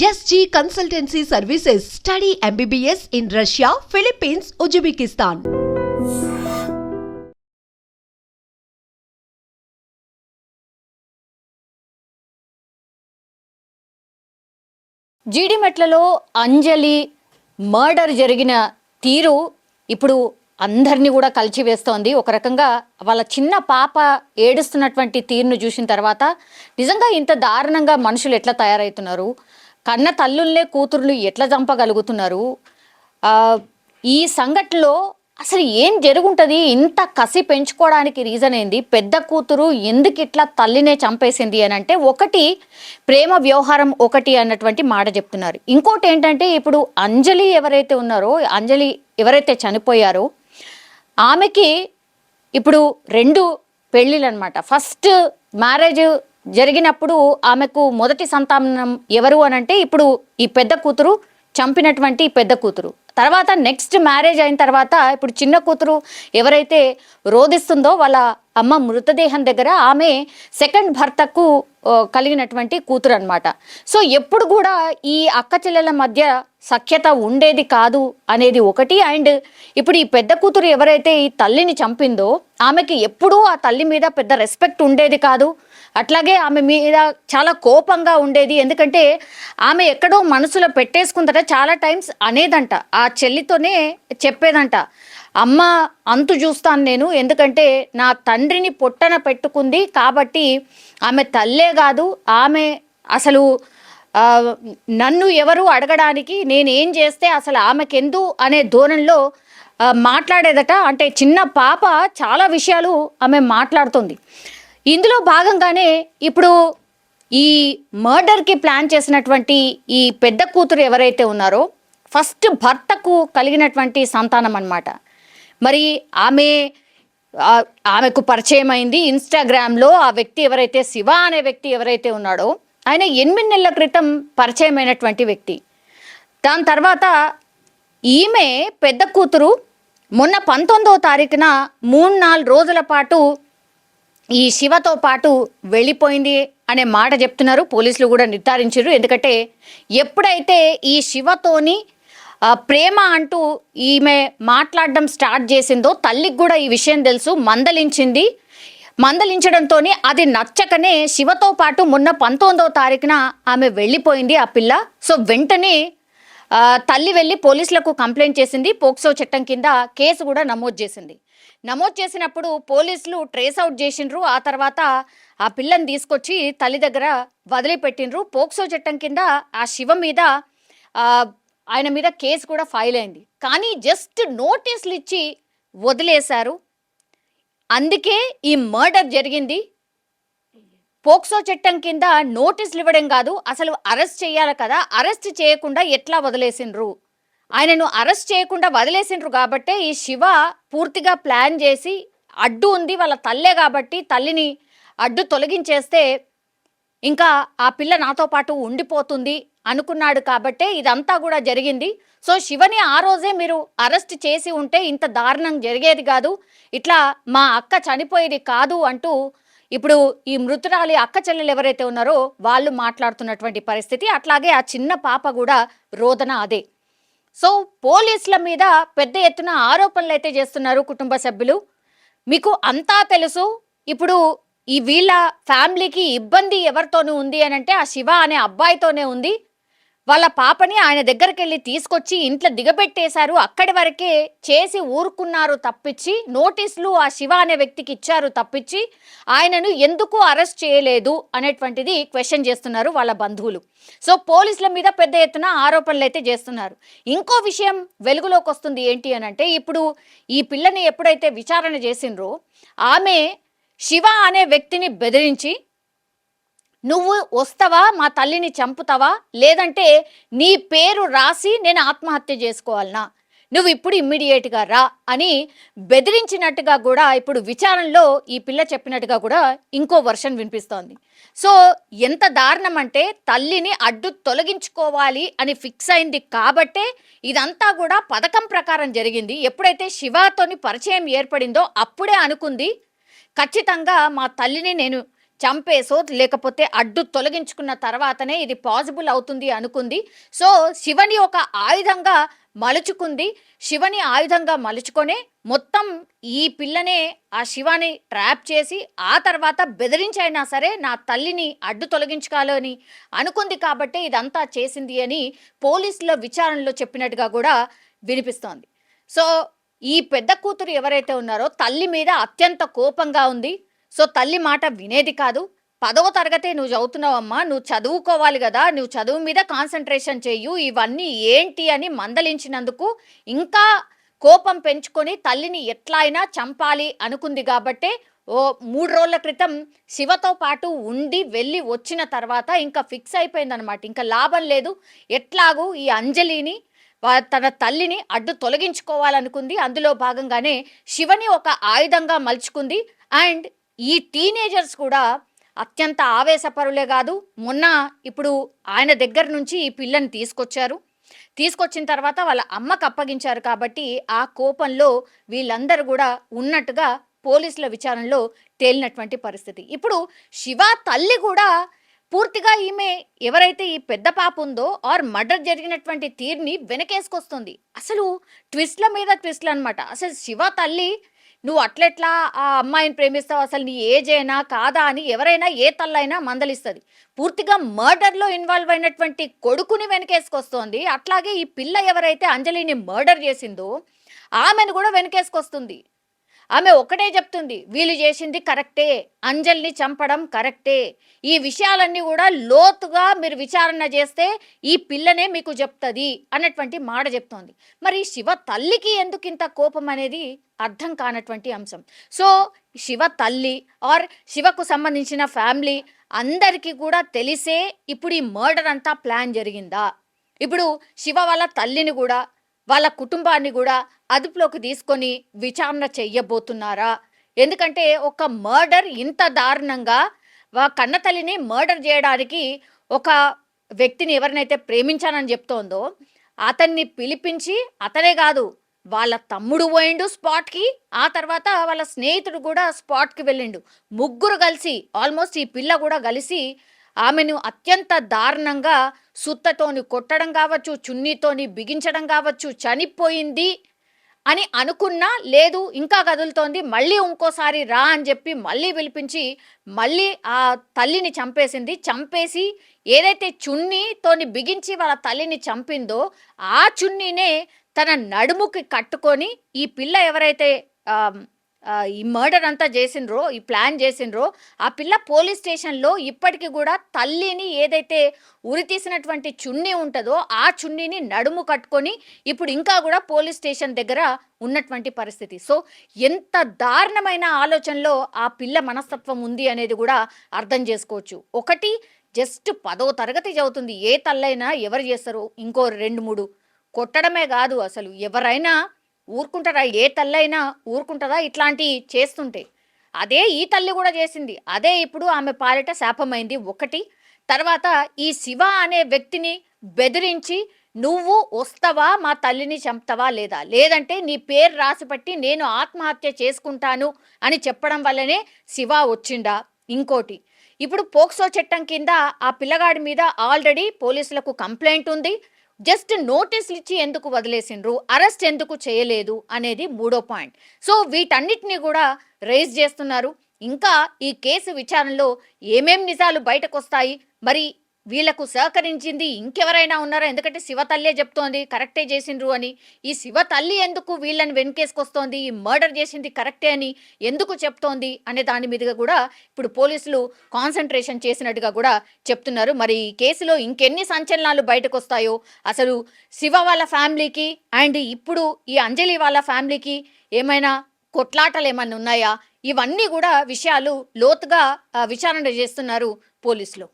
SG Consultancy Services. Study MBBS in Russia, Philippines, Uzbekistan. జీడిమెట్లలో Anjali murder జరిగిన తీరు ఇప్పుడు అందరినీ కూడా కలిచివేస్తోంది. ఒక రకంగా వాళ్ళ చిన్న పాప ఏడుస్తున్నటువంటి తీరును చూసిన తర్వాత నిజంగా ఇంత దారుణంగా మనుషులు ఎట్లా తయారవుతున్నారు, కన్న తల్లుల్నే కూతుర్లు ఎట్లా చంపగలుగుతున్నారు, ఈ సంఘటనలో అసలు ఏం జరుగుంటుంది, ఇంత కసి పెంచుకోవడానికి రీజన్ ఏంది, పెద్ద కూతురు ఎందుకు ఇట్లా తల్లినే చంపేసింది అని అంటే ఒకటి ప్రేమ వ్యవహారం ఒకటి అన్నటువంటి మాట చెప్తున్నారు. ఇంకోటి ఏంటంటే ఇప్పుడు అంజలి ఎవరైతే ఉన్నారో, అంజలి ఎవరైతే చనిపోయారో ఆమెకి ఇప్పుడు 2 పెళ్ళిళ్ళు అనమాట. ఫస్ట్ మ్యారేజ్ జరిగినప్పుడు ఆమెకు మొదటి సంతానం ఎవరు అనంటే ఇప్పుడు ఈ పెద్ద కూతురు చంపినటువంటి పెద్ద కూతురు. తర్వాత నెక్స్ట్ మ్యారేజ్ అయిన తర్వాత ఇప్పుడు చిన్న కూతురు ఎవరైతే రోధిస్తుందో వాళ్ళ అమ్మ మృతదేహం దగ్గర ఆమె సెకండ్ భర్తకు కలిగినటువంటి కూతురు అనమాట. సో ఎప్పుడు కూడా ఈ అక్క చెల్లెల మధ్య సఖ్యత ఉండేది కాదు అనేది ఒకటి. అండ్ ఇప్పుడు ఈ పెద్ద కూతురు ఎవరైతే ఈ తల్లిని చంపిందో ఆమెకి ఎప్పుడూ ఆ తల్లి మీద పెద్ద రెస్పెక్ట్ ఉండేది కాదు. అట్లాగే ఆమె మీద చాలా కోపంగా ఉండేది. ఎందుకంటే ఆమె ఎక్కడో మనసులో పెట్టేసుకుందట, చాలా టైమ్స్ అనేదంట, ఆ చెల్లితోనే చెప్పేదంట, అమ్మ అంతు చూస్తాను నేను, ఎందుకంటే నా తండ్రిని పొట్టన పెట్టుకుంది కాబట్టి ఆమె తల్లే కాదు, ఆమె అసలు నన్ను ఎవరు అడగడానికి, నేనేం చేస్తే అసలు ఆమెకెందు అనే ధోరణిలో మాట్లాడేదట. అంటే చిన్న పాప చాలా విషయాలు ఆమె మాట్లాడుతుంది. ఇందులో భాగంగానే ఇప్పుడు ఈ మర్డర్కి ప్లాన్ చేసినటువంటి ఈ పెద్ద కూతురు ఎవరైతే ఉన్నారో ఫస్ట్ భర్తకు కలిగినటువంటి సంతానం అన్నమాట. మరి ఆమెకు పరిచయం అయింది ఇన్స్టాగ్రామ్లో. ఆ వ్యక్తి ఎవరైతే శివ అనే వ్యక్తి ఎవరైతే ఉన్నాడో ఆయన 8 నెలల క్రితం పరిచయం అయినటువంటి వ్యక్తి. దాని తర్వాత ఈమె పెద్ద కూతురు మొన్న 19వ తారీఖున 3-4 రోజుల పాటు ఈ శివతో పాటు వెళ్ళిపోయింది అనే మాట చెప్తున్నారు. పోలీసులు కూడా నిర్ధారించారు. ఎందుకంటే ఎప్పుడైతే ఈ శివతోని ప్రేమ అంటూ ఈమె మాట్లాడడం స్టార్ట్ చేసిందో తల్లికి కూడా ఈ విషయం తెలుసు, మందలించింది. మందలించడంతో అది నచ్చకనే శివతో పాటు మొన్న 19వ తారీఖున ఆమె వెళ్ళిపోయింది ఆ పిల్ల. సో వెంటనే తల్లి వెళ్ళి పోలీసులకు కంప్లైంట్ చేసింది. పోక్సో చట్టం కింద కేసు కూడా నమోదు చేసింది. నమోదు చేసినప్పుడు పోలీసులు ట్రేస్ అవుట్ చేసిండ్రు. ఆ తర్వాత ఆ పిల్లని తీసుకొచ్చి తల్లి దగ్గర వదిలిపెట్టిండ్రు. పోక్సో చట్టం కింద ఆ శివ మీద ఆయన మీద కేసు కూడా ఫైల్ అయింది. కానీ జస్ట్ నోటీసులు ఇచ్చి వదిలేశారు. అందుకే ఈ మర్డర్ జరిగింది. పోక్సో చట్టం కింద నోటీసులు ఇవ్వడం కాదు, అసలు అరెస్ట్ చేయాలి కదా, అరెస్ట్ చేయకుండా ఎట్లా వదిలేసిండ్రు, ఆయనను అరెస్ట్ చేయకుండా వదిలేసిండ్రు. కాబట్టే ఈ శివ పూర్తిగా ప్లాన్ చేసి అడ్డు ఉంది వాళ్ళ తల్లే కాబట్టి తల్లిని అడ్డు తొలగించేస్తే ఇంకా ఆ పిల్ల నాతో పాటు ఉండిపోతుంది అనుకున్నాడు. కాబట్టే ఇదంతా కూడా జరిగింది. సో శివని ఆ రోజే మీరు అరెస్ట్ చేసి ఉంటే ఇంత దారుణం జరిగేది కాదు, ఇట్లా మా అక్క చనిపోయేది కాదు అంటూ ఇప్పుడు ఈ మృతురాలి అక్క చెల్లెలు ఎవరైతే ఉన్నారో వాళ్ళు మాట్లాడుతున్నటువంటి పరిస్థితి. అట్లాగే ఆ చిన్న పాప కూడా రోదన అదే. సో పోలీసుల మీద పెద్ద ఎత్తున ఆరోపణలు అయితే చేస్తున్నారు కుటుంబ సభ్యులు. మీకు అంతా తెలుసు. ఇప్పుడు ఈ వీళ్ళ ఫ్యామిలీకి ఇబ్బంది ఎవరితోనూ ఉంది అని అంటే ఆ శివ అనే అబ్బాయితోనే ఉంది. వాళ్ళ పాపని ఆయన దగ్గరికి వెళ్ళి తీసుకొచ్చి ఇంట్లో దిగబెట్టేశారు. అక్కడి వరకే చేసి ఊరుకున్నారు తప్పించి, నోటీసులు ఆ శివ అనే వ్యక్తికి ఇచ్చారు తప్పించి ఆయనను ఎందుకు అరెస్ట్ చేయలేదు అనేటువంటిది క్వశ్చన్ చేస్తున్నారు వాళ్ళ బంధువులు. సో పోలీసుల మీద పెద్ద ఎత్తున ఆరోపణలు అయితే చేస్తున్నారు. ఇంకో విషయం వెలుగులోకి వస్తుంది ఏంటి అని అంటే ఇప్పుడు ఈ పిల్లని ఎప్పుడైతే విచారణ చేసిండ్రో ఆమె శివ అనే వ్యక్తిని బెదిరించి, నువ్వు వస్తావా మా తల్లిని చంపుతావా, లేదంటే నీ పేరు రాసి నేను ఆత్మహత్య చేసుకోవాలనా, నువ్వు ఇప్పుడు ఇమ్మీడియట్గా రా అని బెదిరించినట్టుగా కూడా ఇప్పుడు విచారణలో ఈ పిల్ల చెప్పినట్టుగా కూడా ఇంకో వర్షన్ వినిపిస్తోంది. సో ఎంత దారుణం అంటే తల్లిని అడ్డు తొలగించుకోవాలి అని ఫిక్స్ అయింది కాబట్టే ఇదంతా కూడా పథకం ప్రకారం జరిగింది. ఎప్పుడైతే శివతోని పరిచయం ఏర్పడిందో అప్పుడే అనుకుంది ఖచ్చితంగా మా తల్లిని నేను చంపేసో లేకపోతే అడ్డు తొలగించుకున్న తర్వాతనే ఇది పాసిబుల్ అవుతుంది అనుకుంది. సో శివని ఒక ఆయుధంగా మలుచుకుంది. శివని ఆయుధంగా మలుచుకొనే మొత్తం ఈ పిల్లనే ఆ శివాని ట్రాప్ చేసి ఆ తర్వాత బెదిరించైనా సరే నా తల్లిని అడ్డు తొలగించుకోవాలని అనుకుంది కాబట్టి ఇదంతా చేసింది అని పోలీసుల విచారణలో చెప్పినట్టుగా కూడా వినిపిస్తోంది. సో ఈ పెద్ద కూతురు ఎవరైతే ఉన్నారో తల్లి మీద అత్యంత కోపంగా ఉంది. సో తల్లి మాట వినేది కాదు. 10వ తరగతి నువ్వు చదువుతున్నావమ్మా, నువ్వు చదువుకోవాలి కదా, నువ్వు చదువు మీద కాన్సన్ట్రేషన్ చెయ్యు, ఇవన్నీ ఏంటి అని మందలించినందుకు ఇంకా కోపం పెంచుకొని తల్లిని ఎట్లా అయినా చంపాలి అనుకుంది. కాబట్టే 3 రోజుల క్రితం శివతో పాటు ఉండి వెళ్ళి వచ్చిన తర్వాత ఇంకా ఫిక్స్ అయిపోయిందనమాట. ఇంకా లాభం లేదు, ఎట్లాగూ ఈ అంజలిని తన తల్లిని అడ్డు తొలగించుకోవాలనుకుంది. అందులో భాగంగానే శివని ఒక ఆయుధంగా మలుచుకుంది. అండ్ ఈ టీనేజర్స్ కూడా అత్యంత ఆవేశపరులే కాదు, మొన్న ఇప్పుడు ఆయన దగ్గర నుంచి ఈ పిల్లని తీసుకొచ్చిన తర్వాత వాళ్ళ అమ్మకు అప్పగించారు. కాబట్టి ఆ కోపంలో వీళ్ళందరూ కూడా ఉన్నట్టుగా పోలీసుల విచారణలో తేలినటువంటి పరిస్థితి. ఇప్పుడు శివ తల్లి కూడా పూర్తిగా ఈమె ఎవరైతే ఈ పెద్ద పాప ఉందో ఆర్ మర్డర్ జరిగినటువంటి తీరుని వెనకేసుకొస్తుంది. అసలు ట్విస్ట్ల మీద ట్విస్ట్లు అనమాట. అసలు శివ తల్లి నువ్వు అట్లెట్లా ఆ అమ్మాయిని ప్రేమిస్తావు, అసలు నీ ఏజ్ అయినా కాదా అని ఎవరైనా ఏ తల్లైనా మందలిస్తుంది. పూర్తిగా మర్డర్లో ఇన్వాల్వ్ అయినటువంటి కొడుకుని వెనకేసుకొస్తోంది. అట్లాగే ఈ పిల్ల ఎవరైతే అంజలిని మర్డర్ చేసిందో ఆమెను కూడా వెనకేసుకొస్తుంది. ఆమె ఒకటే చెప్తుంది, వీళ్ళు చేసింది కరెక్టే, అంజలిని చంపడం కరెక్టే, ఈ విషయాలన్నీ కూడా లోతుగా మీరు విచారణ చేస్తే ఈ పిల్లనే మీకు చెప్తుంది అన్నటువంటి మాట చెప్తోంది. మరి శివ తల్లికి ఎందుకు ఇంత కోపం అనేది అర్థం కానటువంటి అంశం. సో శివ తల్లి ఆర్ శివకు సంబంధించిన ఫ్యామిలీ అందరికీ కూడా తెలిసే ఇప్పుడు ఈ మర్డర్ అంతా ప్లాన్ జరిగిందా? ఇప్పుడు శివ వాళ్ళ తల్లిని కూడా వాళ్ళ కుటుంబాన్ని కూడా అదుపులోకి తీసుకొని విచారణ చెయ్యబోతున్నారా? ఎందుకంటే ఒక మర్డర్ ఇంత దారుణంగా కన్న తల్లిని మర్డర్ చేయడానికి ఒక వ్యక్తిని ఎవరినైతే ప్రేమించానని చెప్తోందో అతన్ని పిలిపించి, అతనే కాదు వాళ్ళ తమ్ముడు పోయిండు స్పాట్కి, ఆ తర్వాత వాళ్ళ స్నేహితుడు కూడా స్పాట్కి వెళ్ళిండు. ముగ్గురు కలిసి ఆల్మోస్ట్ ఈ పిల్ల కూడా కలిసి ఆమెను అత్యంత దారుణంగా సుత్తతోని కొట్టడం కావచ్చు, చున్నీతోని బిగించడం కావచ్చు, చనిపోయింది అని అనుకున్నా లేదు ఇంకా కదులుతోంది, మళ్ళీ ఇంకోసారి రా అని చెప్పి మళ్ళీ పిలిపించి మళ్ళీ ఆ తల్లిని చంపేసి ఏదైతే చున్నీతోని బిగించి వాళ్ళ తల్లిని చంపిందో ఆ చున్నీనే తన నడుముకి కట్టుకొని ఈ పిల్ల ఎవరైతే ఈ మర్డర్ అంతా చేసిండ్రో, ఈ ప్లాన్ చేసిండ్రో ఆ పిల్ల పోలీస్ స్టేషన్లో ఇప్పటికీ కూడా తల్లిని ఏదైతే ఉరి తీసినటువంటి చున్నీ ఉంటుందో ఆ చున్నీని నడుము కట్టుకొని ఇప్పుడు ఇంకా కూడా పోలీస్ స్టేషన్ దగ్గర ఉన్నటువంటి పరిస్థితి. సో ఎంత దారుణమైన ఆలోచనలో ఆ పిల్ల మనస్తత్వం ఉంది అనేది కూడా అర్థం చేసుకోవచ్చు. ఒకటి జస్ట్ 10వ తరగతి చదువుతుంది. ఏ తల్లైనా ఎవరు చేస్తారు? ఇంకో 2-3 కొట్టడమే కాదు, అసలు ఎవరైనా ఊరుకుంటారా? ఏ తల్లైనా ఊరుకుంటుందా ఇట్లాంటివి చేస్తుంటే? అదే ఈ తల్లి కూడా చేసింది. అదే ఇప్పుడు ఆమె పాలిట శాపమైంది. ఒకటి తర్వాత ఈ శివ అనే వ్యక్తిని బెదిరించి నువ్వు వస్తావా, మా తల్లిని చంపుతావా లేదా, లేదంటే నీ పేరు రాసిపెట్టి నేను ఆత్మహత్య చేసుకుంటాను అని చెప్పడం వల్లనే శివ వచ్చిండా? ఇంకోటి ఇప్పుడు పోక్సో చట్టం కింద ఆ పిల్లగాడి మీద ఆల్రెడీ పోలీసులకు కంప్లైంట్ ఉంది. జస్ట్ నోటీసులు ఇచ్చి ఎందుకు వదిలేసిండ్రు, అరెస్ట్ ఎందుకు చేయలేదు అనేది 3వ పాయింట్. సో వీటన్నిటిని కూడా రైజ్ చేస్తున్నారు. ఇంకా ఈ కేసు విచారణలో ఏమేం నిజాలు బయటకు వస్తాయి, మరి వీళ్లకు సహకరించింది ఇంకెవరైనా ఉన్నారా? ఎందుకంటే శివ తల్లే చెప్తోంది కరెక్టే చేసిండ్రు అని. ఈ శివ తల్లి ఎందుకు వీళ్ళని వెనకేసుకొస్తోంది, ఈ మర్డర్ చేసింది కరెక్టే అని ఎందుకు చెప్తోంది అనే దాని మీదుగా కూడా ఇప్పుడు పోలీసులు కాన్సన్ట్రేషన్ చేసినట్టుగా కూడా చెప్తున్నారు. మరి ఈ కేసులో ఇంకెన్ని సంచలనాలు బయటకు వస్తాయో, అసలు శివ వాళ్ళ ఫ్యామిలీకి అండ్ ఇప్పుడు ఈ అంజలి వాళ్ళ ఫ్యామిలీకి ఏమైనా కొట్లాటలు ఏమైనా ఉన్నాయా, ఇవన్నీ కూడా విషయాలు లోతుగా విచారణ చేస్తున్నారు పోలీసులు.